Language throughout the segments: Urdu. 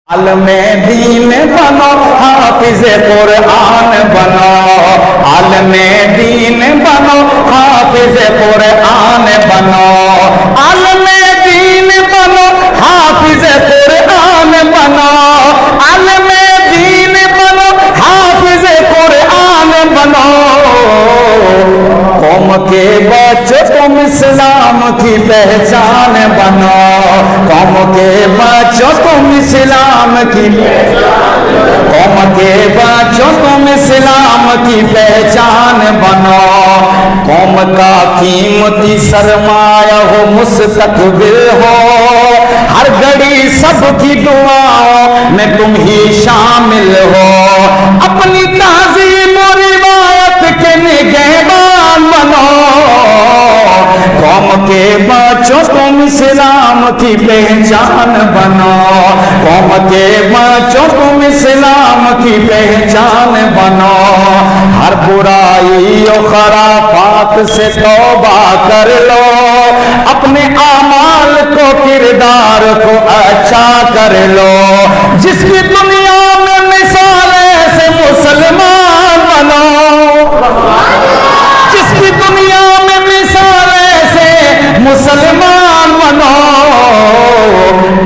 عالم دین بنو حافظ قرآن بنو، عالم دین بنو حافظ قرآن بنو، عالم دین بنو حافظ قرآن بنو، عالم دین بنو حافظ قرآن بنو، قوم کے بچوں تم اسلام کی پہچان بنو، قوم کے بچوں تم اسلام کی قوم کے بچوں تم اسلام کی پہچان بنو، قوم کا قیمتی سرمایہ ہو مستقبل ہو، ہر گھڑی سب کی دعاؤں میں تم ہی شامل ہو، اپنی تہذیب و روایت کے نگہبان بنو، قوم کے بچوں تم اسلام کی پہچان بنو، قوم کے بچوں تم اسلام کی پہچان بنو، ہر برائی و خرافات سے توبہ کر لو، اپنے اعمال کو کردار کو اچھا کر لو، جس کی دنیا میں مثال ایسے مسلمان بنو، جس کی دنیا میں مثال ایسے مسلمان بنو،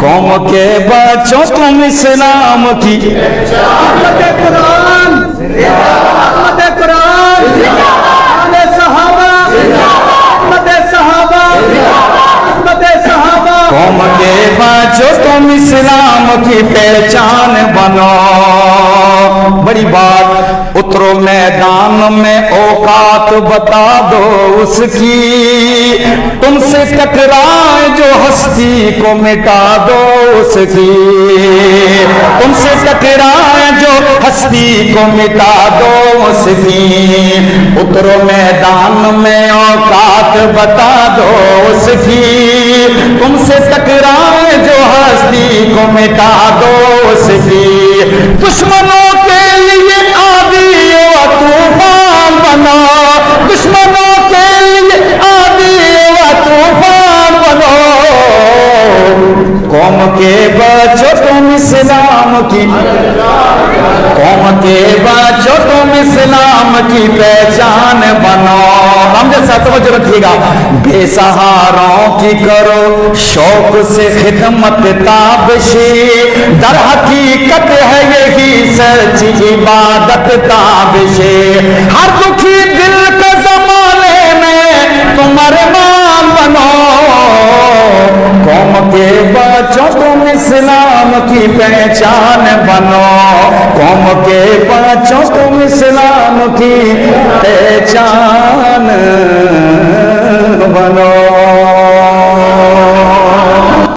قوم کے بچوں تم اسلام کی احمد قرآن احمد قرآن احمد صحابہ احمد صحابہ احمد صحابہ، قوم کے بچوں تم اسلام کی پہچان بنو، بڑی بات اترو میدان میں اوقات بتا دو اس کی، تم سے ٹکرائے جو ہستی کو مٹا دو اس کی، تم سے ٹکرائے جو ہستی کو مٹا دو اس کی، اترو میدان میں اوقات بتا دو اس کی، تم سے ٹکرائے جو ہستی کو مٹا دو اس کی، دشمنوں کے لیے آدھی و طوفان بنو، دشمنوں کے لیے آدھی و طوفان بنو، قوم کے بچوں تم اسلام کی قوم کے بچوں تم اسلام کی پہچان بنو، ہم جیسا توجہ رکھیے گا، بے سہاروں کی کرو شوق سے خدمت تابشی، در حقیقت ہے یہی سچی عبادت تابشی، ہر دکھی دل کے زمانے میں تم ارمان بنو، قوم کے بچوں تم اسلام کی پہچان بنو، قوم کے بچوں تم اسلام کی پہچان بنو۔